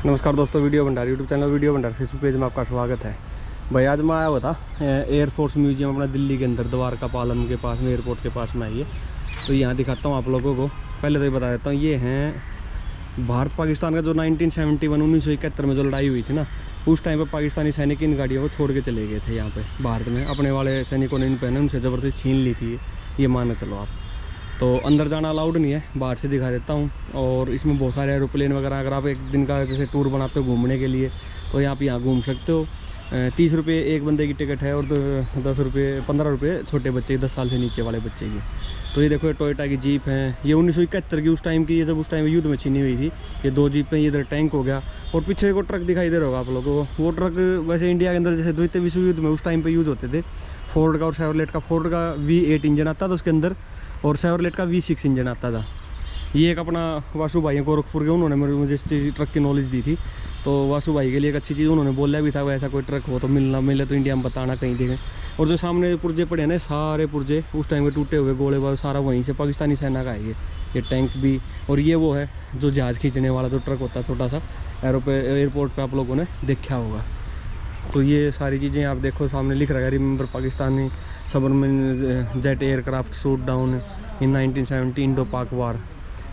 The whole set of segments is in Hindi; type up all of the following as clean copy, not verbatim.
नमस्कार दोस्तों, वीडियो भंडार यूट्यूब चैनल, वीडियो भंडार फेसबुक पेज में आपका स्वागत है। भाई आज मैं आया हुआ था एयरफोर्स म्यूजियम अपना दिल्ली के अंदर द्वारका पालम के पास में, एयरपोर्ट के पास में आइए। तो यहाँ दिखाता हूँ आप लोगों को। पहले तो ये बता देता हूँ, ये हैं भारत पाकिस्तान का जो 1971 में जो लड़ाई हुई थी ना, उस टाइम पर पाकिस्तानी सैनिक इन गाड़ियों को छोड़ के चले गए थे यहाँ पर भारत में। अपने वाले सैनिकों ने इन पहने, उनसे ज़बरदस्ती छीन ली थी, ये मानना चलो आप। तो अंदर जाना अलाउड नहीं है, बाहर से दिखा देता हूँ। और इसमें बहुत सारे एरोप्लेन वगैरह, अगर आप एक दिन का जैसे टूर बनाते हो घूमने के लिए, तो आप यहाँ घूम सकते हो। 30 रुपये एक बंदे की टिकट है, और 15 रुपये छोटे बच्चे की, 10 साल से नीचे वाले बच्चे की। तो ये देखो, ये टोयोटा की जीप है, ये 1971 की उस टाइम की, ये जब उस टाइम युद्ध में छीनी हुई थी। ये 2 जीपें, ये इधर टैंक हो गया, और पीछे को ट्रक दिखाई दे रहा होगा आप लोगों को। वो ट्रक वैसे इंडिया के अंदर जैसे द्वितीय विश्व युद्ध में उस टाइम पर यूज़ होते थे। फोर्ड का और शेवरलेट का, फोर्ड का V8 इंजन आता था उसके अंदर, और शेवरलेट का V6 इंजन आता था। ये एक अपना वासु भाई है गोरखपुर के, उन्होंने मुझे इस ट्रक की नॉलेज दी थी। तो वासु भाई के लिए एक अच्छी चीज़ उन्होंने बोला भी था, वैसा कोई ट्रक हो तो मिले तो इंडिया में बताना कहीं देखें। और जो सामने पुर्जे पड़े हैं ना, सारे पुर्जे उस टाइम के टूटे हुए गोले सारा वहीं से पाकिस्तानी सेना का है ये टैंक भी। और ये वो है जो जहाज़ खींचने वाला जो ट्रक होता है छोटा सा, एयरपोर्ट पर आप लोगों ने देखा होगा। तो ये सारी चीज़ें आप देखो, सामने लिख रहा है remember Pakistani submarine jet aircraft shoot down in 1970 Indo पाक वार।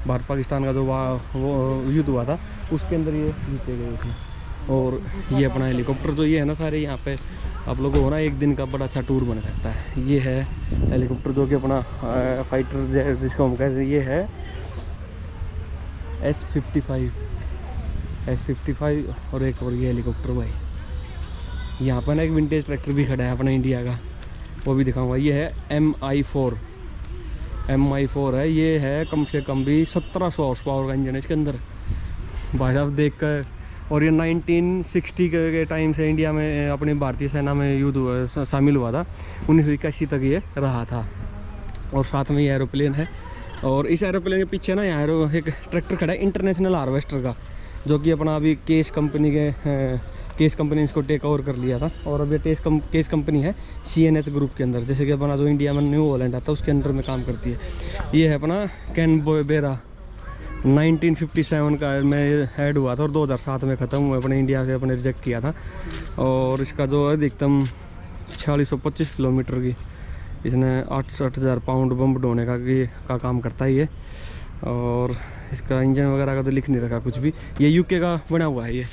भारत पाकिस्तान का जो वो युद्ध हुआ था, उसके अंदर ये जीते गए थे। और ये अपना हेलीकॉप्टर जो ये है ना, सारे यहाँ पे आप लोगों को ना एक दिन का बड़ा अच्छा टूर बन सकता है। ये है हेलीकॉप्टर जो कि अपना फाइटर जेट जिसको हम कहते हैं, ये है S55 और एक और ये हेलीकॉप्टर। भाई यहाँ पर ना एक विंटेज ट्रैक्टर भी खड़ा है अपना इंडिया का, वो भी दिखाऊंगा। ये है MI4 है। ये है कम से कम भी 1700 हॉर्स पावर का इंजन है इसके अंदर, भाई साहब देख कर। और ये 1960 के टाइम से इंडिया में अपनी भारतीय सेना में युद्ध शामिल हुआ था। 1981 तक ये रहा था। और साथ में ये एरोप्लेन है। और इस एरोप्लेन के पीछे ना यहाँ एक ट्रैक्टर खड़ा है इंटरनेशनल हार्वेस्टर का, जो कि अपना अभी केस कंपनी इसको टेक ओवर कर लिया था। और अभी केस कंपनी है CNH ग्रुप के अंदर, जैसे कि अपना जो इंडिया में न्यू हॉलैंड आता है उसके अंदर में काम करती है। ये है अपना कैनबेरा, 1957 का में ऐड हुआ था और 2007 में ख़त्म हुआ, अपने इंडिया से अपने रिजेक्ट किया था। और इसका जो अधिकतम 4625 किलोमीटर की, इसने 68,000 पाउंड बम ढोने का काम करता है ये। और इसका इंजन वगैरह का तो लिख नहीं रखा कुछ भी। ये UK का बना हुआ है, ये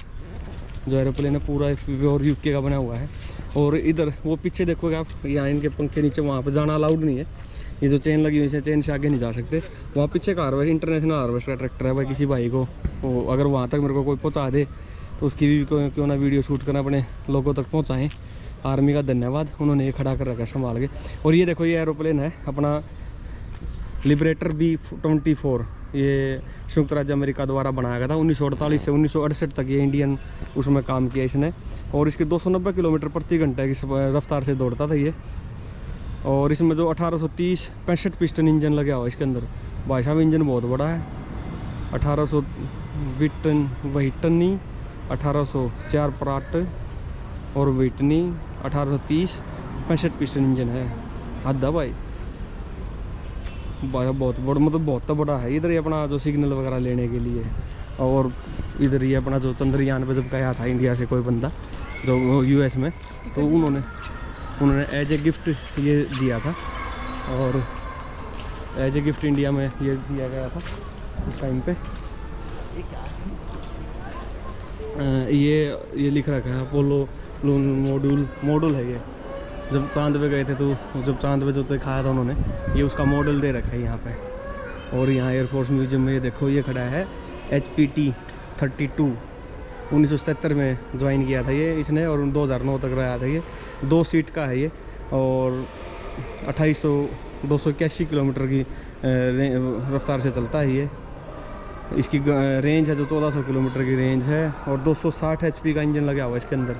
जो एरोप्लेन है पूरा और UK का बना हुआ है। और इधर वो पीछे देखोगे आप, यहाँ इनके पंखे नीचे, वहाँ पर जाना अलाउड नहीं है। ये जो चेन लगी हुई है, चेन से आगे नहीं जा सकते। वहाँ पीछे का हार्वेस्ट इंटरनेशनल हार्वेस्ट का ट्रैक्टर है। भाई किसी भाई को अगर वहाँ तक मेरे को कोई पहुँचा दे तो उसकी भी क्यों ना वीडियो शूट करना, अपने लोगों तक पहुँचाएँ। आर्मी का धन्यवाद, उन्होंने ये खड़ा कर रखा संभाल के। और ये देखो, ये एरोप्लेन है अपना लिबरेटर B-24। ये संयुक्त राज्य अमेरिका द्वारा बनाया गया था 1948 से 1968 तक। ये इंडियन उसमें काम किया इसने। और इसकी 290 किलोमीटर प्रति घंटे की रफ्तार से दौड़ता था ये। और इसमें जो 1830 65 पिस्टन इंजन लगा हुआ इसके अंदर। भाई साहब इंजन बहुत बड़ा है, 1800 व्हिटनी, 1804 प्राट और व्हिटनी, 1830 65 पिस्टन इंजन है। हद है भाई, बहुत बड़ा, मतलब बहुत बड़ा है। इधर ही अपना जो सिग्नल वगैरह लेने के लिए। और इधर ही अपना जो चंद्रयान पे जब गया था इंडिया से कोई बंदा जो US में, तो उन्होंने एज ए गिफ्ट ये दिया था। और एज ए गिफ्ट इंडिया में ये दिया गया था उस टाइम पे। ये लिख रखा है अपोलो मॉड्यूल है ये। जब चांद पे गए थे, तो जब चांद पे जो दिखाया था उन्होंने, ये उसका मॉडल दे रखा है यहाँ पे। और यहाँ एयरफोर्स म्यूजियम में ये देखो, ये खड़ा है HPT-32। 1977 में ज्वाइन किया था ये इसने, और 2009 तक रहा था ये। 2 सीट का है ये। और 281 किलोमीटर की रफ्तार से चलता है ये। इसकी रेंज है जो 1400 किलोमीटर की रेंज है। और 260 HP का इंजन लगा हुआ है इसके अंदर।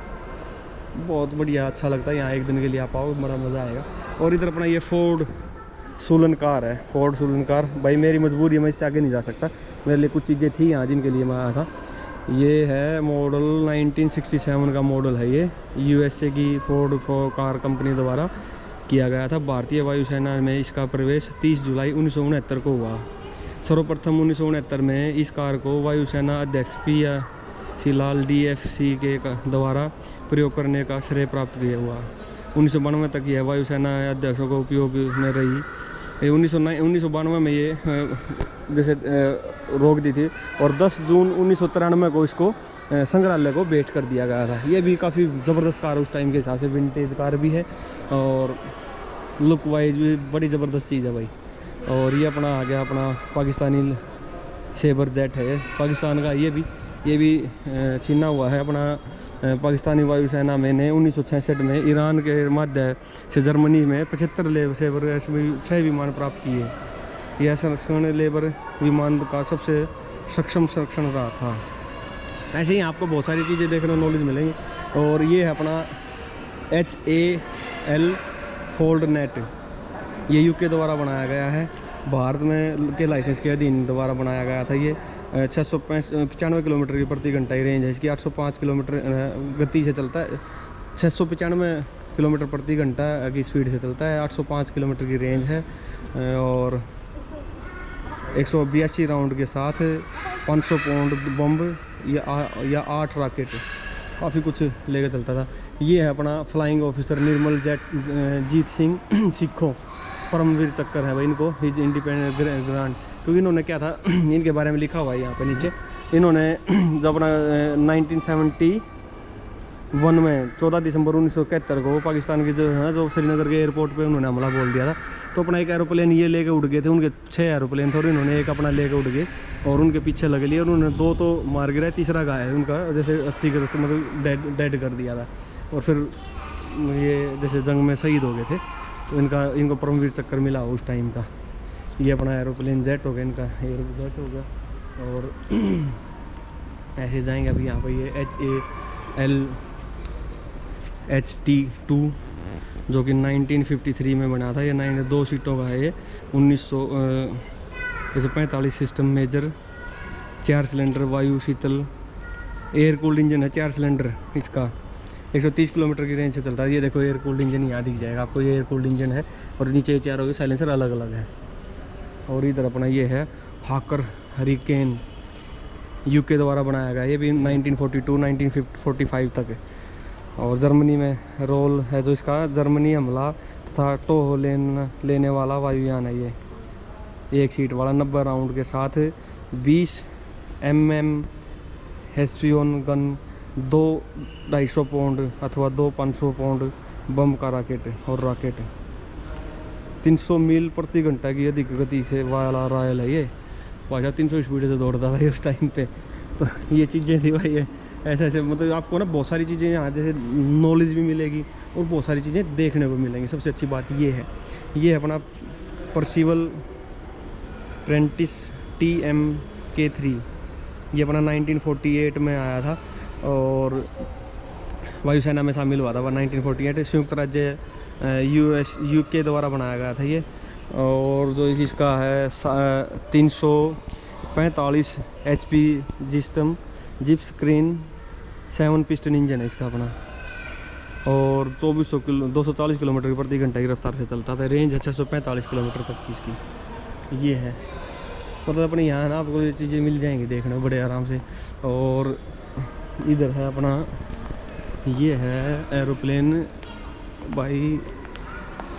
बहुत बढ़िया, अच्छा लगता है। यहाँ एक दिन के लिए आप आओ, बड़ा मज़ा आएगा। और इधर अपना ये फोर्ड सुलन कार है, फोर्ड सुलन कार। भाई मेरी मजबूरी है, मैं इससे आगे नहीं जा सकता। मेरे लिए कुछ चीज़ें थी यहाँ जिनके लिए मैं आया था। ये है मॉडल 1967 का मॉडल है ये। USA की फोर्ड कार कंपनी द्वारा किया गया था। भारतीय वायुसेना में इसका प्रवेश 30 जुलाई 1969 को हुआ। सर्वप्रथम 1969 में इस कार को वायुसेना अध्यक्ष शिलाल DFC के द्वारा प्रयोग करने का श्रेय प्राप्त भी हुआ। 1992 तक यह वायुसेना अध्यक्षों को उपयोग में रही। 1992 में ये जैसे रोक दी थी और 10 जून 1993 को इसको संग्रहालय को भेंट कर दिया गया था। ये भी काफ़ी ज़बरदस्त कार उस टाइम के हिसाब से, विंटेज कार भी है और लुक वाइज भी बड़ी ज़बरदस्त चीज़ है भाई। और ये अपना आ गया अपना पाकिस्तानी सेबर जेट है पाकिस्तान का। ये भी छीना हुआ है अपना पाकिस्तानी वायुसेना में ने 1966 में ईरान के माध्यम से जर्मनी में 75 सेबर 6 विमान प्राप्त किए। यह संरक्षण लेबर विमान का सबसे सक्षम संरक्षण रहा था। ऐसे ही आपको बहुत सारी चीज़ें देखने को नॉलेज मिलेंगी। और ये है अपना HAL फोल्ड नेट, ये UK द्वारा बनाया गया है, भारत में के लाइसेंस के अधीन द्वारा बनाया गया था। ये 695 किलोमीटर की प्रति घंटा की रेंज है इसकी, 805 किलोमीटर गति से चलता है, 695 किलोमीटर प्रति घंटा की स्पीड से चलता है, 805 किलोमीटर की रेंज है और 182 राउंड के साथ 500 पाउंड बम या 8 रॉकेट, काफ़ी कुछ लेकर चलता था। ये है अपना फ्लाइंग ऑफिसर निर्मल जीत सिंह सिखों, परमवीर चक्कर है भाई इनको, हिज इंडिपेंडेंट ग्रांट, क्योंकि इन्होंने क्या था इनके बारे में लिखा हुआ है यहाँ पे नीचे। इन्होंने जब अपना 1971 में 14 दिसंबर 1971 को पाकिस्तान के जो श्रीनगर के एयरपोर्ट पे उन्होंने हमला बोल दिया था, तो अपना एक एरोप्लेन ये लेके उड़ गए थे। उनके 6 एरोप्लेन थे और इन्होंने एक अपना लेके उड़ गए और उनके पीछे लग लिए और उन्होंने 2 तो मार गिराए, तीसरा घायल उनका जैसे अस्थि मतलब डेड कर दिया था। और फिर ये जैसे जंग में शहीद हो गए थे, तो इनको परमवीर चक्कर मिला उस टाइम का। ये अपना एरोप्लेन जेट हो गया, इनका एयर जेट हो गया। और ऐसे जाएंगे अभी यहाँ पर ये HAL HT2 जो कि 1953 में बना था। ये 2 सीटों का है ये, 1945 सिस्टम मेजर, 4 सिलेंडर वायु शीतल एयर कूल्ड इंजन है, 4 सिलेंडर इसका, 130 किलोमीटर की रेंज से चलता है। ये देखो एयर कूल्ड इंजन यहाँ दिख जाएगा आपको, ये एयर कूल्ड इंजन है और नीचे 4 हो गए साइलेंसर अलग अलग है। और इधर अपना ये है हाकर हरिकेन, UK द्वारा बनाया गया, ये भी 1942 1945 तक है। और जर्मनी में रोल है जो इसका, जर्मनी हमला तथा टो लेने वाला वायुयान है ये, 1 सीट वाला 90 राउंड के साथ 20 mm हेस्पियन गन, 2 250 पाउंड अथवा 2 500 पाउंड बम का रॉकेट 300 मील प्रति घंटा की अधिक गति से वाला रायल है ये, भाषा 300 स्पीड से दौड़ता था उस टाइम पे। तो ये चीज़ें थी भाई, ये ऐसे मतलब आपको ना बहुत सारी चीज़ें यहाँ जैसे नॉलेज भी मिलेगी और बहुत सारी चीज़ें देखने को मिलेंगी। सबसे अच्छी बात ये है, ये अपना परसिवल प्रेंटिस TMK3, ये अपना 1948 में आया था और वायुसेना में शामिल हुआ था। 1948 संयुक्त राज्य UK द्वारा बनाया गया था ये। और जो इसका है 345 HP जिस्टम जिप स्क्रीन 7 पिस्टन इंजन है इसका अपना, और 240 किलोमीटर की प्रति घंटा की रफ्तार से चलता था। रेंज है 645 किलोमीटर तक की इसकी। ये है मतलब अपने यहाँ ना आपको ये चीज़ें मिल जाएंगी देखने बड़े आराम से। और इधर है अपना ये है एरोप्लेन भाई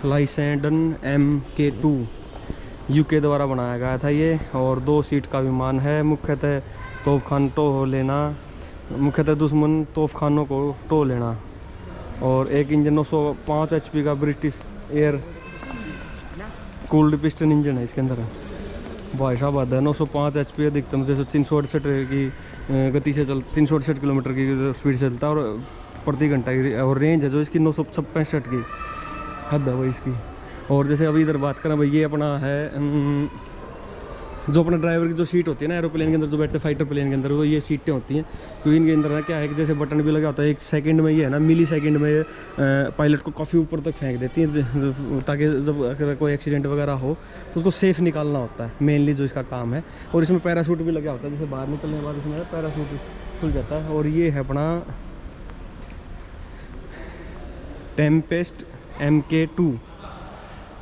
लाइसेंडन MK2, UK द्वारा बनाया गया था ये, और 2 सीट का विमान है। मुख्यतः तोपखान टो लेना, मुख्यतः दुश्मन तोपखानों को टो लेना। और एक इंजन 905 HP का British air cooled piston engine है इसके अंदर। भाई साहब है 905 HP अधिकतम से 368 की गति से 368 किलोमीटर की स्पीड से चलता है और प्रति घंटा की। और रेंज है जो इसकी 965 की, हद है भाई इसकी। और जैसे अभी इधर बात करें भाई, ये अपना है जो अपना ड्राइवर की जो सीट होती है ना एरोप्लेन के अंदर जो बैठते हैं फाइटर प्लेन के अंदर, वो ये सीटें होती हैं। क्योंकि इनके अंदर ना क्या है कि जैसे बटन भी लगा होता है, 1 सेकंड में ये है ना मिली सेकंड में पायलट को काफ़ी ऊपर तक फेंक देती हैं, ताकि जब अगर कोई एक्सीडेंट वगैरह हो तो उसको सेफ निकालना होता है, मेनली जो इसका काम है। और इसमें पैराशूट भी लगा होता है, जैसे बाहर निकलने के बाद इसमें पैराशूट खुल जाता है। और ये है अपना टेम्पेस्ट MK2,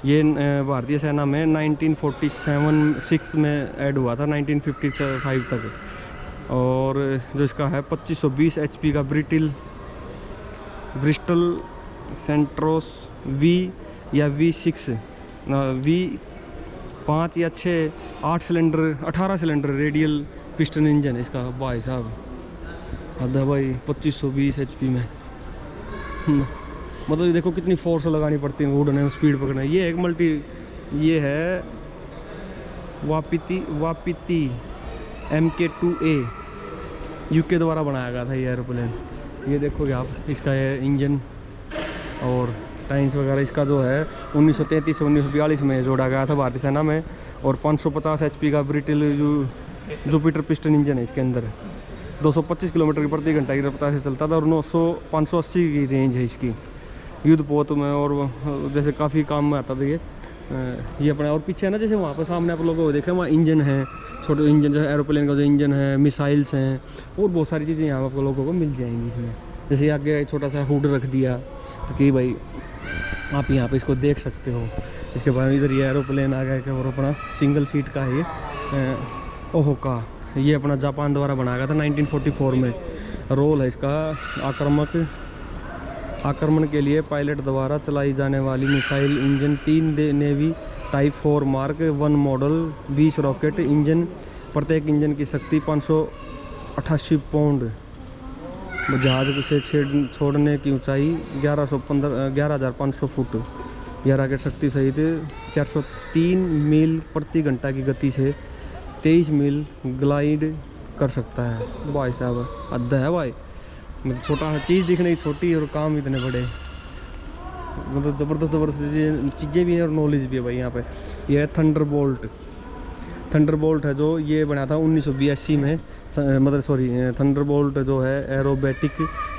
ये भारतीय सेना में 1946 में ऐड हुआ था 1955 तक। और जो इसका है 2520 HP का ब्रिस्टल सेंट्रोस वी या V6 V5 या 6 8 cylinder 18 cylinder radial piston engine है इसका भाई साहब। आधा भाई 2520 HP में मतलब ये देखो कितनी फोर्स लगानी पड़ती है उड़ने में, स्पीड पकड़ना। ये एक ये है वापिती MK2A UK द्वारा बनाया गया था ये एरोप्लेन। ये देखोगे आप इसका ये इंजन और टाइम्स वगैरह इसका जो है 1933 से 1942 में जोड़ा गया था भारतीय सेना में। और 550 HP का ब्रिटिल जुपिटर पिस्टन इंजन है इसके अंदर। 225 किलोमीटर प्रति घंटा की रफ्तार से चलता था और 580 की रेंज है इसकी युद्धपोत में, और जैसे काफ़ी काम में आता था ये अपना। और पीछे है ना जैसे वहाँ पर सामने आप लोगों को देखे वहाँ इंजन है, छोटे इंजन जो एरोप्लेन का जो इंजन है, मिसाइल्स हैं और बहुत सारी चीज़ें यहाँ आप लोगों को मिल जाएंगी इसमें। जैसे आगे छोटा सा हुड रख दिया कि भाई आप यहाँ पे इसको देख सकते हो। इसके बाद इधर ये एरोप्लेन आ गया और अपना सिंगल सीट का है ये ओहो का। ये अपना जापान द्वारा बनाया गया था 1944 में। रोल है इसका आक्रमण के लिए पायलट द्वारा चलाई जाने वाली missile engine, 3 navy type 4 mark 1 model, 20 rocket engine, प्रत्येक इंजन की शक्ति 588 पाउंड, जहाज से छोड़ने की ऊंचाई 11,500 फुट, यह रॉकेट शक्ति सहित 403 मील प्रति घंटा की गति से 23 मील ग्लाइड कर सकता है। भाई साहब अद्दा है भाई, मतलब छोटा चीज़ दिखने की छोटी और काम इतने बड़े, मतलब ज़बरदस्त चीज़ें भी हैं और नॉलेज भी है भाई यहाँ पे। ये है थंडरबोल्ट है जो ये बना था 1982 में, मतलब सॉरी थंडरबोल्ट जो है एरोबेटिक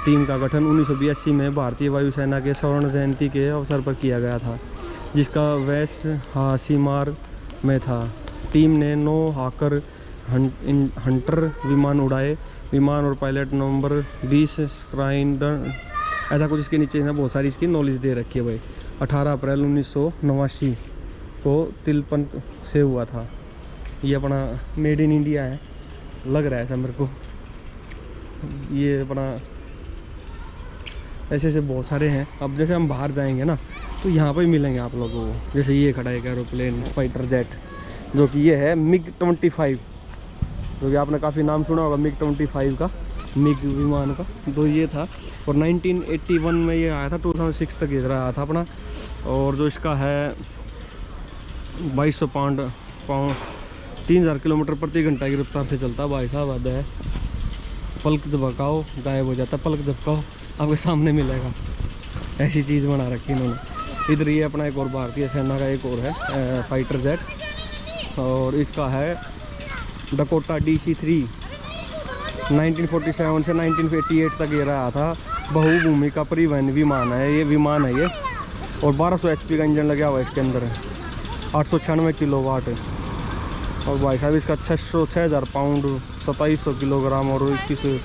टीम का गठन 1982 में भारतीय वायुसेना के स्वर्ण जयंती के अवसर पर किया गया था, जिसका वैस हासीमार में था। टीम ने 9 हाकर हंटर विमान उड़ाए। विमान और पायलट नंबर 20 स्क्राइडन ऐसा कुछ इसके नीचे ना बहुत सारी इसकी नॉलेज दे रखी है भाई। 18 अप्रैल 1989 को तिलपंत से हुआ था। ये अपना मेड इन इंडिया है लग रहा है ऐसा मेरे को। ये अपना ऐसे ऐसे बहुत सारे हैं। अब जैसे हम बाहर जाएंगे ना तो यहाँ पर मिलेंगे आप लोगों को। जैसे ये खड़ा है एरोप्लेन फाइटर जेट जो कि ये है MiG-25, जो कि आपने काफ़ी नाम सुना होगा MiG-25 का, मिग विमान का। तो ये था और 1981 में ये आया था, 2006 तक ये रहा था अपना। और जो इसका है 2200 पाउंड 3000 किलोमीटर प्रति घंटा की रफ्तार से चलता। भाई साहब आधा है, पलक झपकाओ गायब हो जाता, पलक झपकाओ आपके सामने मिलेगा। ऐसी चीज़ बना रखी इन्होंने। इधर ये अपना एक और भारतीय सेना का एक और है फाइटर जेट, और इसका है डकोटा DC-3। 1947 से 1988 तक ये रहा था। बहुभूमि का परिवहन विमान है ये और 1200 HP का इंजन लगा हुआ है इसके अंदर, 896 किलोवाट। और भाई साहब इसका 6000 पाउंड 2700 किलोग्राम और 21 से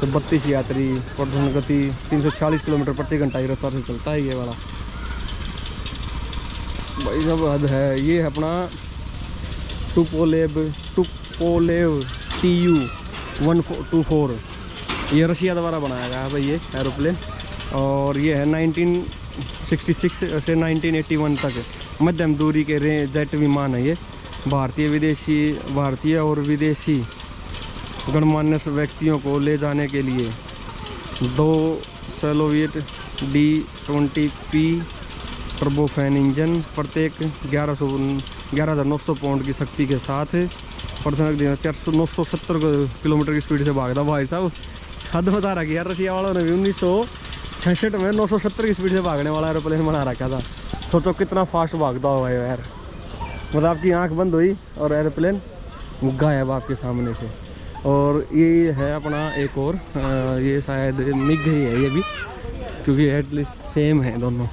32 यात्री, प्रदर्शन गति 340 किलोमीटर प्रति घंटा की रफ्तार से चलता है ये वाला। भाई साहब हद है। ये है अपना टुपोलेव TU-124। ये रशिया द्वारा बनाया गया है भाई ये एरोप्लेन। और ये है 1966 से 1981 तक मध्यम दूरी के जेट विमान है ये। भारतीय और विदेशी गणमान्य व्यक्तियों को ले जाने के लिए 2 सोवियत D-20P टर्बोफैन इंजन, प्रत्येक 11,900 पाउंड की शक्ति के साथ प्रदर्शन 970 किलोमीटर की स्पीड से भागता। भाई साहब हद बता रखी यार, रशिया वालों ने भी 1966 में 970 की स्पीड से भागने वाला एरोप्लेन बना रखा था। सोचो कितना फास्ट भागता होगा यार। मतलब आपकी आंख बंद हुई और एरोप्लेन गायब आपके सामने से। और ये है अपना एक और ये शायद मिग ही है ये भी, क्योंकि एटलीस्ट सेम है दोनों।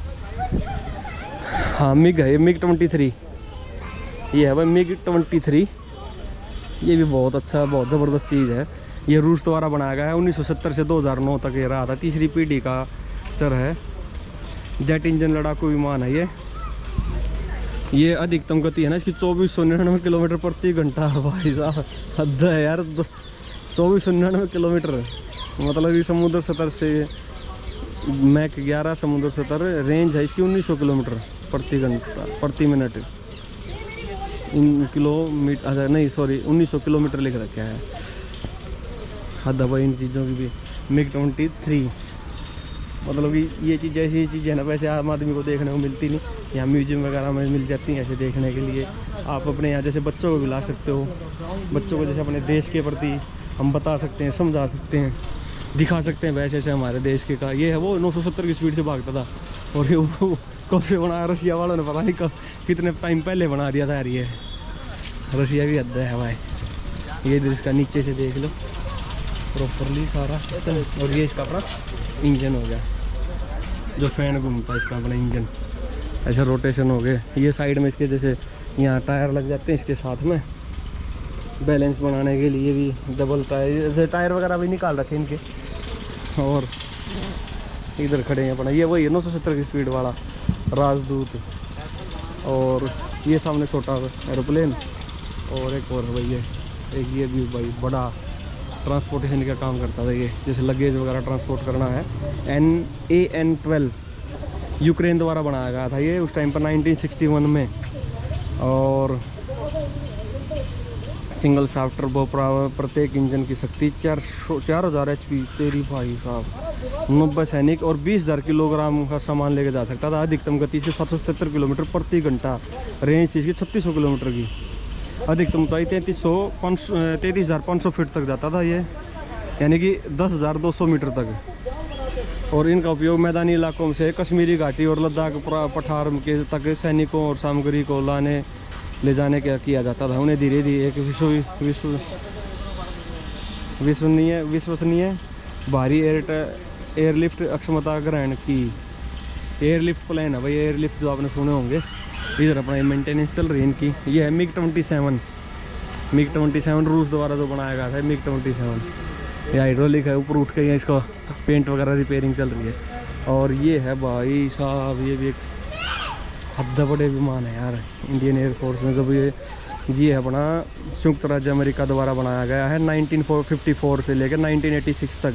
हाँ मिग है, MiG-23 ये है भाई MiG-23। ये भी बहुत अच्छा बहुत ज़बरदस्त चीज़ है। ये रूस द्वारा बनाया गया है। 1970 से 2009 तक ये रहा था। 3री पीढ़ी का चर है। जेट इंजन लड़ाकू विमान है ये अधिकतम गति है ना इसकी 2499 किलोमीटर प्रति घंटा। भाई साहब हद है यार, 2499 किलोमीटर, मतलब कि समुद्र सतह से मैक 11 समुद्र सतह। रेंज है इसकी 1900 किलोमीटर प्रति घंटा प्रति मिनट। इन किलोमीटर, अच्छा नहीं सॉरी 1900 किलोमीटर लिख रखा है। हद है भाई इन चीज़ों की भी। मिग 23, मतलब कि ये चीज़ ऐसी चीज़ें है ना, वैसे आम आदमी को देखने को मिलती नहीं, यहाँ म्यूजियम वगैरह में मिल जाती हैं ऐसे देखने के लिए। आप अपने यहाँ जैसे बच्चों को भी ला सकते हो, बच्चों को जैसे अपने देश के प्रति हम बता सकते हैं, समझा सकते हैं, दिखा सकते हैं वैसे ऐसे हमारे देश के का। ये है वो 970 की स्पीड से भागता था, और ये वो कब से बनाया रशिया वालों ने, पता नहीं कब कितने टाइम पहले बना दिया था यार। ये रशिया भी हद है भाई। ये इधर इसका नीचे से देख लो प्रॉपरली सारा। और ये इसका अपना इंजन हो गया, जो फैन घूमता है इसका अपना इंजन, ऐसा रोटेशन हो गए। ये साइड में इसके जैसे यहाँ टायर लग जाते हैं इसके साथ में, बैलेंस बनाने के लिए भी डबल टायर, जैसे टायर वगैरह भी निकाल रखे इनके। और इधर खड़े हैं अपना, ये वही है 970 की स्पीड वाला राजदूत। और ये सामने छोटा एरोप्लेन, और एक और भाई है एक, ये भी भाई बड़ा ट्रांसपोर्टेशन का काम करता था ये, जैसे लगेज वगैरह ट्रांसपोर्ट करना है। AN-12 यूक्रेन द्वारा बनाया गया था ये उस टाइम पर 1961 में। और सिंगल शाफ्ट टर्बो प्रत्येक इंजन की शक्ति 4000 HP। तेरी भाई साहब 90 सैनिक और 20,000 किलोग्राम का सामान लेके जा सकता था। अधिकतम गति से 777 किलोमीटर प्रति घंटा। रेंज थी इसकी 3600 किलोमीटर की। अधिकतम ऊंचाई 33,500 फीट तक जाता था ये, यानी कि 10,200 मीटर तक। और इनका उपयोग मैदानी इलाकों से कश्मीरी घाटी और लद्दाख पठार के तक सैनिकों और सामग्री को ले जाने का किया जाता था। उन्हें धीरे धीरे एक विश्वसनीय भारी एयरलिफ्ट अक्षमता ग्रहण की। एयरलिफ्ट प्लेन है भाई, एयरलिफ्ट जो आपने सुने होंगे। इधर अपना मेंटेनेंस चल रही है इनकी। ये है मिग 27 रूस द्वारा जो बनाया गया था मिग 27। ये हाइड्रोलिक है, ऊपर उठ के इसका पेंट वगैरह रिपेयरिंग चल रही है। और ये है भाई साहब, ये भी एक हद बड़े विमान है यार इंडियन एयरफोर्स में। जब ये है अपना संयुक्त राज्य अमेरिका द्वारा बनाया गया है 1954 से लेकर 1986 तक।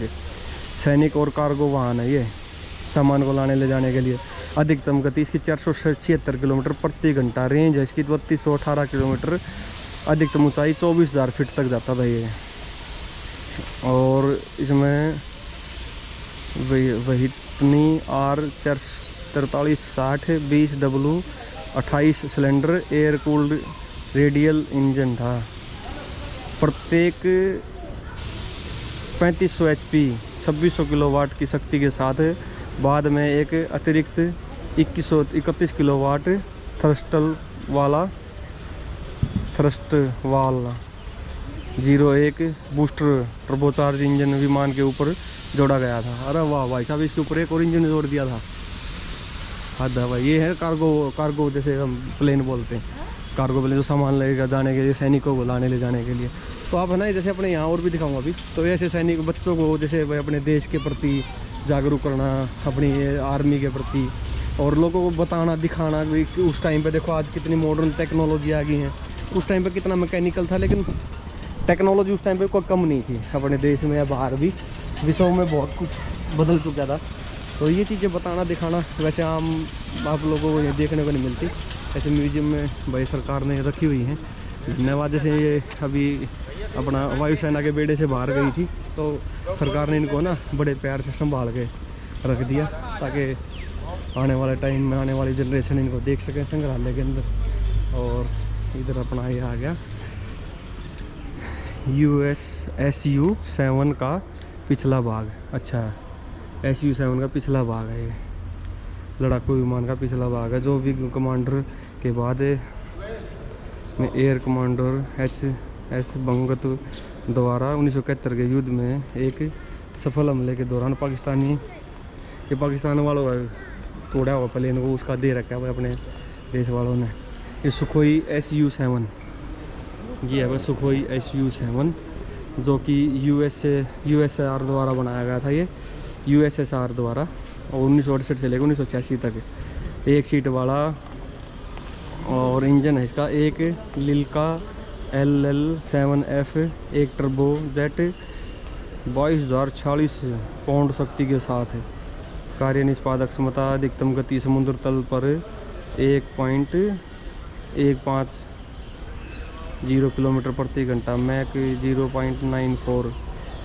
सैनिक और कार्गो वाहन है ये, सामान को लाने ले जाने के लिए। अधिकतम गति इसकी 476 किलोमीटर प्रति घंटा। रेंज है इसकी 3218 किलोमीटर। अधिकतम ऊंचाई 24,000 फीट तक जाता था ये। और इसमें वहीटनी R4360 20W 28 cylinder air cooled radial engine था। प्रत्येक 3500 HP 2600 किलोवाट की शक्ति के साथ बाद में एक अतिरिक्त 31 किलोवाट थ्रस्ट वाला 01 बूस्टर टर्बोचार्ज इंजन विमान के ऊपर जोड़ा गया था। अरे वाह भाई साहब, इसके ऊपर एक और इंजन जोड़ दिया था। हद है भाई। ये है कार्गो जैसे हम प्लेन बोलते हैं, कार्गो प्लेन जो सामान लेकर जाने के लिए, सैनिकों को लाने ले जाने के लिए। तो आप है ना जैसे अपने यहाँ और भी दिखाऊंगा अभी। तो ऐसे सैनिक बच्चों को जैसे भाई अपने देश के प्रति जागरूक करना, अपनी आर्मी के प्रति, और लोगों को बताना दिखाना भी कि उस टाइम पे देखो आज कितनी मॉडर्न टेक्नोलॉजी आ गई है। उस टाइम पे कितना मैकेनिकल था, लेकिन टेक्नोलॉजी उस टाइम पे कोई कम नहीं थी। अपने देश में या बाहर भी विश्व में बहुत कुछ बदल चुका था। तो ये चीज़ें बताना दिखाना वैसे आम आप लोगों को ये देखने को नहीं मिलती। ऐसे म्यूजियम में भाई सरकार ने रखी हुई हैं। धन्यवाद। जैसे ये अभी अपना वायुसेना के बेड़े से बाहर गई थी, तो सरकार ने इनको ना बड़े प्यार से संभाल के रख दिया, ताकि आने वाले टाइम में आने वाली जनरेशन इनको देख सकें संग्रहालय के अंदर। और इधर अपना ये आ गया SU-7 का पिछला भाग। अच्छा, SU-7 का पिछला भाग है ये, लड़ाकू विमान का पिछला भाग है, जो विंग कमांडर के बाद में एयर कमांडर HS बंगत द्वारा 1971 के युद्ध में एक सफल हमले के दौरान पाकिस्तान वालों का तोड़ा हुआ प्लेन को उसका दे रखा है अपने देश वालों ने। ये सुखोई SU-7, ये है सुखोई SU-7, जो कि USSR द्वारा बनाया गया था। ये USSR द्वारा, और 1968 से लेकर 1986 तक। एक सीट वाला और इंजन है इसका एक लिल्का LL7F, एक टर्बो जेट 22,040 पाउंड शक्ति के साथ है। कार्य निष्पादक क्षमता अधिकतम गति समुद्र तल पर 1.150 किलोमीटर प्रति घंटा, मैक 0.94,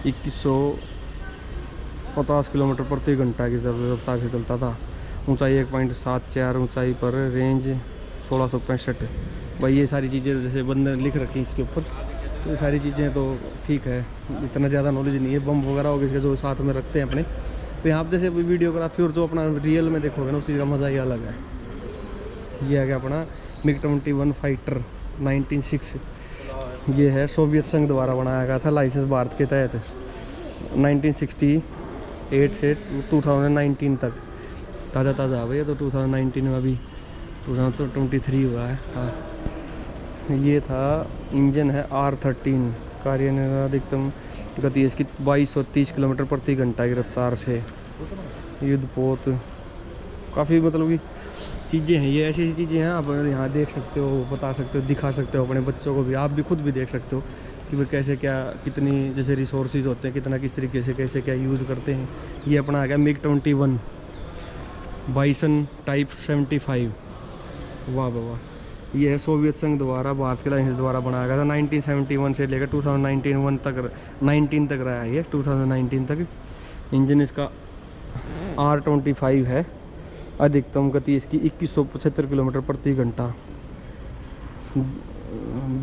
2150 किलोमीटर प्रति घंटा की रफ्तार से चलता था। ऊंचाई 1.74, ऊंचाई पर रेंज 1665। भाई ये सारी चीज़ें जैसे बंदे लिख रखी हैं इसके ऊपर, तो ये सारी चीज़ें तो ठीक है, इतना ज़्यादा नॉलेज नहीं है। बम वगैरह हो गए इसके जो साथ में रखते हैं अपने, तो यहाँ पर जैसे वीडियोग्राफी और जो अपना रियल में देखोगे ना, उस चीज़ का मज़ा ही अलग है। ये आ गया अपना MiG-21 फाइटर 1906। ये है सोवियत संघ द्वारा बनाया गया था, लाइसेंस भारत के तहत 1968 से 2019 तक। ताज़ा ताज़ा है भैया, तो 2019 में अभी 2023 हुआ है। हाँ, ये था इंजन है R13। कार्य अधिकतम गति इसकी 2230 किलोमीटर प्रति घंटा की रफ्तार से। युद्धपोत काफ़ी मतलब कि चीज़ें हैं, ये ऐसी ऐसी चीज़ें हैं आप यहाँ देख सकते हो, बता सकते हो, दिखा सकते हो अपने बच्चों को भी, आप भी खुद भी देख सकते हो कि भाई कैसे क्या कितनी जैसे रिसोर्सेज होते हैं, कितना किस तरीके से कैसे क्या यूज़ करते हैं। ये अपना आ गया MiG-21 बाइसन टाइप 75। वाह वाह, ये है सोवियत संघ द्वारा भारत के लाइसेंस द्वारा बनाया गया था। 1971 से लेकर 2019 तक रहा है ये, 2019 तक। इंजन इसका R25 है। अधिकतम गति इसकी 2175 किलोमीटर प्रति घंटा।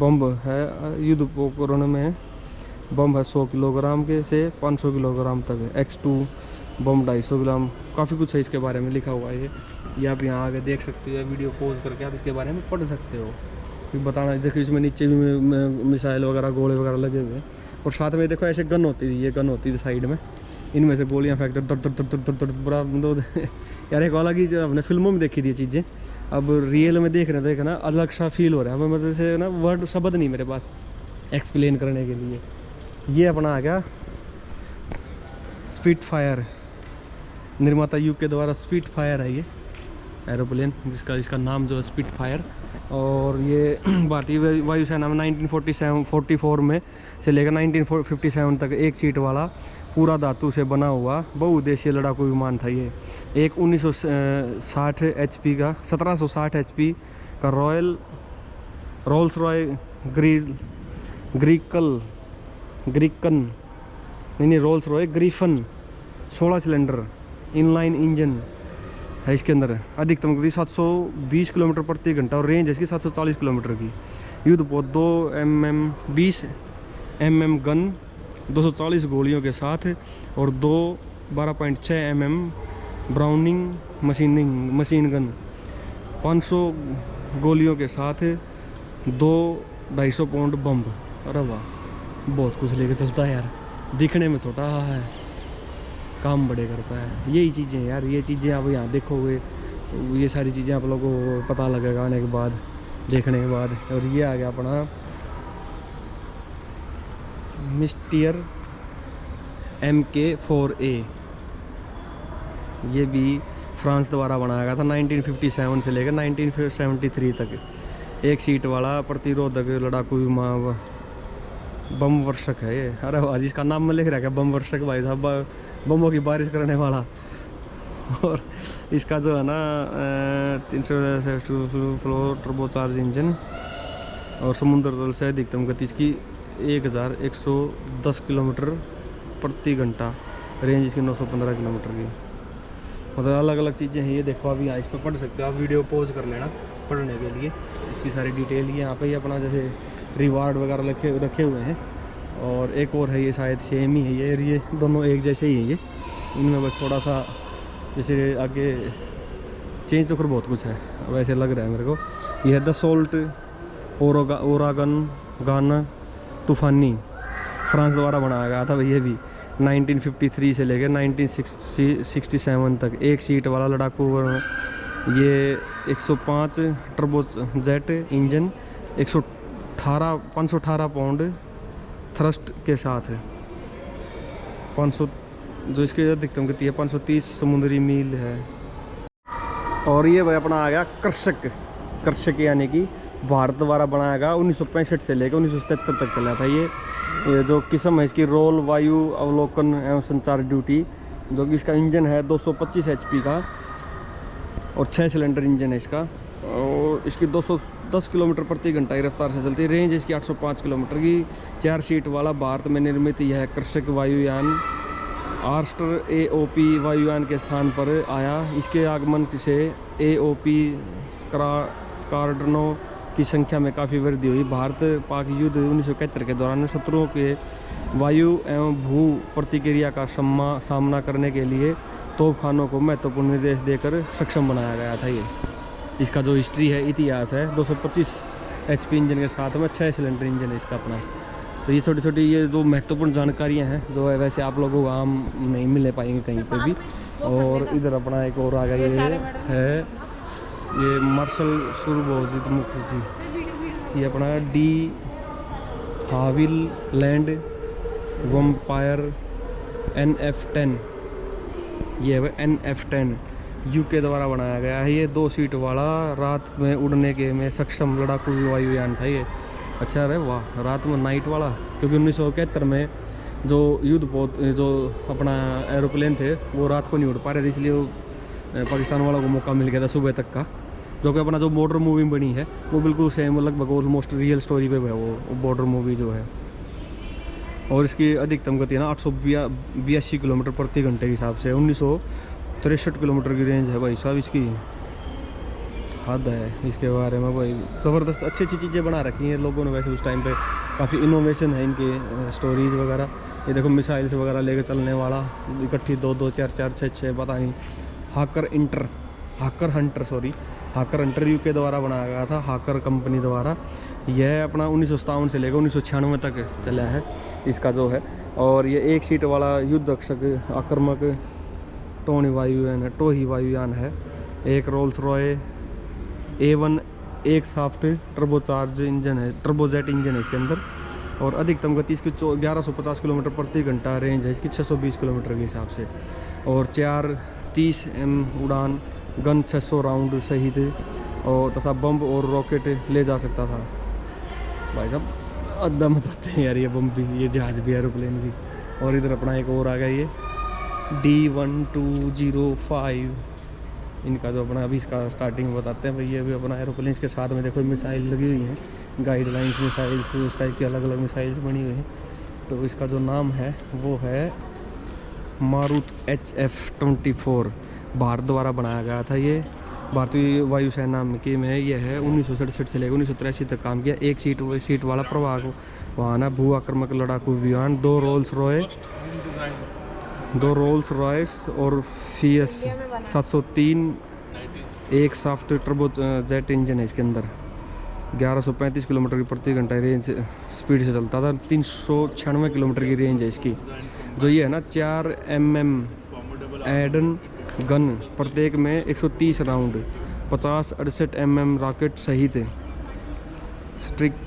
बम है युद्ध उपकरण में, बम है 100 किलोग्राम के से 500 किलोग्राम तक है। X2 बम 250 ग्राम। काफ़ी कुछ है इसके बारे में लिखा हुआ है ये आप यहाँ आगे देख सकते हो, वीडियो पॉज करके आप इसके बारे में पढ़ सकते हो कि बताना। देखो इसमें नीचे भी मिसाइल वगैरह गोले वगैरह लगे हुए हैं, और साथ में देखो ऐसे गन होती थी, ये गन होती थी साइड में, इनमें से गोलियां फेंकते दर पूरा यार एक अलग ही जो हमने फिल्मों में देखी थी ये चीज़ें, अब रियल में देख रहे थे ना, अलग सा फील हो रहा है हमें, मतलब से ना वर्ड शब्द नहीं मेरे पास एक्सप्लेन करने के लिए। ये अपना आ गया स्पीटफायर, निर्माता यूके के द्वारा स्पीटफायर है ये एरोप्लेन, इसका नाम जो है स्पीटफायर। और ये भारतीय वायुसेना में 1944 में से लेकर 1957 तक एक सीट वाला पूरा धातु से बना हुआ बहुउद्देशीय लड़ाकू विमान था। ये एक 1960 HP का 1760 HP का Rolls Royce Rolls Royce Griffon 16 cylinder inline engine है इसके अंदर। अधिकतम गति 720 किलोमीटर प्रति घंटा और रेंज है इसकी 740 किलोमीटर की। युद्धपोत 20 mm गन 240 गोलियों के साथ और 12.6 mm ब्राउनिंग मशीन गन 500 गोलियों के साथ 250 पाउंड बम। अरे वाह, बहुत कुछ लेके चलता है यार, दिखने में छोटा है, काम बड़े करता है। यही चीज़ें यार, ये चीज़ें आप यहाँ देखोगे तो ये सारी चीज़ें आप लोगों को पता लगेगा आने के बाद, देखने के बाद। और ये आ गया अपना मिस्टियर MK4A, ये भी फ्रांस द्वारा बनाया गया था 1957 से लेकर 1973 तक। एक सीट वाला प्रतिरोधक लड़ाकू विमान बम वर्षक है ये। अरे वाह, जिसका नाम में लिख रहा है बम वर्षक, भाई साहब बमों की बारिश करने वाला। और इसका जो है ना 300 फ्लोर टर्बोचार्ज इंजन और समुद्र तल से अधिकतम गति इसकी 1110 किलोमीटर प्रति घंटा, रेंज इसकी 915 किलोमीटर की। मतलब अलग अलग चीज़ें हैं ये, देखो अभी यहाँ इस पर पढ़ सकते हो आप, वीडियो पॉज कर लेना पढ़ने के लिए। इसकी सारी डिटेल ये यहाँ पे ही अपना जैसे रिवार्ड वगैरह रखे हुए हैं। और एक और है ये शायद सेम ही है ये दोनों एक जैसे ही हैं ये, इनमें बस थोड़ा सा जैसे आगे चेंज तो कर बहुत कुछ है वैसे लग रहा है मेरे को। ये है दसोल्ट ओरागन तूफानी, फ्रांस द्वारा बनाया गया था। ये भी 1953 से लेकर 1967 तक एक सीट वाला लड़ाकू। ये 105 टर्बोजेट इंजन 518 पाउंड थ्रस्ट के साथ है। 500 जो इसकी अधिकतम गति है 530 समुद्री मील है। और ये भाई अपना आ गया कर्षक यानी कि भारत द्वारा बनाया गया 1965 से लेकर 1977 तक चला था। ये जो किस्म है इसकी रोल वायु अवलोकन एवं संचार ड्यूटी, जो कि इसका इंजन है 225 HP का और 6 सिलेंडर इंजन है इसका, और इसकी 210 किलोमीटर प्रति घंटा की रफ्तार से चलती है। रेंज इसकी 805 किलोमीटर की। 4 सीट वाला भारत में निर्मित यह कृषक वायुयान आर्स्टर AOP वायुयान के स्थान पर आया। इसके आगमन से AOP स्क्वाड्रनों की संख्या में काफ़ी वृद्धि हुई। भारत पाक युद्ध 1971 के दौरान शत्रुओं के वायु एवं भू प्रतिक्रिया का सामना करने के लिए तोपखानों को महत्वपूर्ण निर्देश देकर सक्षम बनाया गया था। ये इसका जो हिस्ट्री है, इतिहास है, 225 HP इंजन के साथ में 6 सिलेंडर इंजन है इसका अपना। तो ये छोटी छोटी ये जो महत्वपूर्ण जानकारियां हैं जो है वैसे आप लोगों को आम नहीं मिल पाएंगे कहीं पे भी। और इधर अपना एक और आ गया ये है, ये मार्शल सुरभोजित मुखर्जी, ये अपना डी हाविल लैंड वम्पायर NF-10, ये है NF-10 UK द्वारा बनाया गया है। ये 2 सीट वाला रात में उड़ने के में सक्षम लड़ाकू वायुयान था ये। अच्छा, अरे वाह, रात में नाइट वाला, क्योंकि 1971 में जो जो अपना एरोप्लेन थे वो रात को नहीं उड़ पा रहे थे, इसलिए वो पाकिस्तान वालों को मौका मिल गया था सुबह तक का। जो कि अपना जो बॉर्डर मूवी बनी है वो बिल्कुल सेम, लगभग ऑलमोस्ट रियल स्टोरी पे है वो बॉर्डर मूवी जो है। और इसकी अधिकतम गति है ना 882 किलोमीटर प्रति घंटे के हिसाब से। 1963 किलोमीटर की रेंज है भाई साहब इसकी, हद है इसके बारे में भाई। ज़बरदस्त अच्छी अच्छी चीज़ें बना रखी हैं लोगों ने वैसे उस टाइम पे, काफ़ी इनोवेशन है इनके स्टोरीज़ वगैरह। ये देखो मिसाइल्स वगैरह लेकर चलने वाला, इकट्ठी 2-2 4-4 6-6 पता नहीं। हाकर हंटर UK द्वारा बनाया गया था, हाकर कंपनी द्वारा। यह अपना 1957 से लेकर 1996 तक चला है इसका जो है। और ये 1 सीट वाला युद्धरक्षक आक्रामक टोही वायुयान है। एक रोल्स रॉय A1 एक साफ्ट टर्बोचार्ज इंजन है, टर्बोजेट इंजन है इसके अंदर। और अधिकतम गति इसकी 1150 किलोमीटर प्रति घंटा रेंज है इसकी 620 किलोमीटर के हिसाब से। और 4 30M उड़ान, गन 600 राउंड सहित और तथा बम और रॉकेट ले जा सकता था। भाई साहब अद्दा मचाते हैं यार ये बम भी, ये जहाज़ भी, एरोप्लेन भी। और इधर अपना एक और आ गया ये D1205, इनका जो अपना अभी इसका स्टार्टिंग बताते हैं भाई। ये भी अपना एरोप्लेन के साथ में देखो मिसाइल लगी हुई हैं, गाइडलाइंस मिसाइल्स, इस टाइप की अलग अलग मिसाइल्स बनी हुई हैं। तो इसका जो नाम है वो है मारुत HF-24, भारत द्वारा बनाया गया था। ये भारतीय वायुसेना की में यह है 1967 से लेकर 1983 तक काम किया। 1 सीट वाला प्रवाह वाहन है, भू आक्रामक लड़ाकू विमान। 2 रोल्स रॉयस और Fiat 703 एक साफ्ट टर्बो जेट इंजन है इसके अंदर। 1135 किलोमीटर की प्रति घंटा रेंज स्पीड से चलता था। 396 किलोमीटर की रेंज है इसकी। जो ये है ना 4mm एडन गन, प्रत्येक में 130 राउंड, 50 68mm रॉकेट सहित स्ट्रिक्टेबल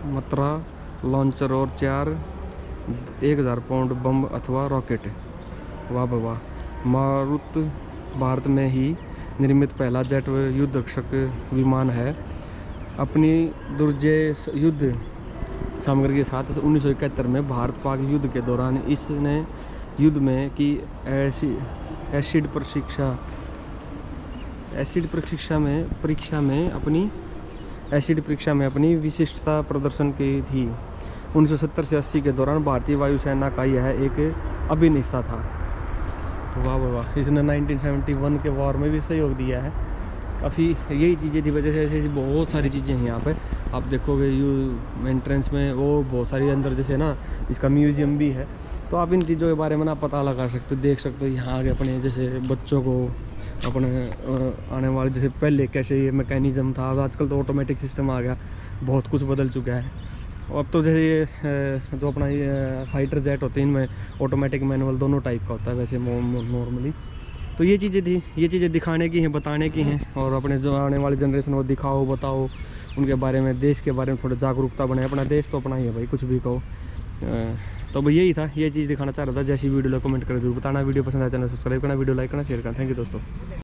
मात्रा लॉन्चर और 1000 पाउंड बम अथवा रॉकेट। वाह वाह। मारुत भारत में ही निर्मित पहला जेट युद्धरक्षक विमान है। अपनी दुर्जय युद्ध सामग्री के साथ 1971 में भारत पाक युद्ध के दौरान इसने युद्ध में की एसिड परीक्षा में अपनी विशिष्टता प्रदर्शन की थी। 1970 से 80 के दौरान भारतीय वायुसेना का यह एक अभिन्न हिस्सा था। वाह वाह वाह। इसने 1971 के वॉर में भी सहयोग दिया है। काफ़ी यही चीज़ें थी, वजह से ऐसी बहुत सारी चीज़ें हैं यहाँ पे। आप देखोगे एंट्रेंस में वो बहुत सारी अंदर जैसे ना इसका म्यूज़ियम भी है। तो आप इन चीज़ों के बारे में ना पता लगा सकते हो, देख सकते हो। यहाँ आगे अपने जैसे बच्चों को अपने आने वाले जैसे पहले कैसे ये मैकेनिज़्म था, आजकल तो ऑटोमेटिक सिस्टम आ गया, बहुत कुछ बदल चुका है। अब तो जैसे ये जो अपना ये फाइटर जेट होते हैं इनमें ऑटोमेटिक मैनुअल दोनों टाइप का होता है वैसे नॉर्मली। तो ये चीज़ें थी, ये चीज़ें दिखाने की हैं, बताने की हैं। और अपने जो आने वाली जनरेशन को दिखाओ, बताओ उनके बारे में, देश के बारे में थोड़ा जागरूकता बने। अपना देश तो अपना ही है भाई, कुछ भी कहो। तो भाई यही था, ये चीज़ दिखाना चाह रहा था। जैसी वीडियो कमेंट कर जरूर बताना। वीडियो पसंद आया चैनल सब्सक्राइब करना, वीडियो लाइक करना, शेयर करना। थैंक यू दोस्तों।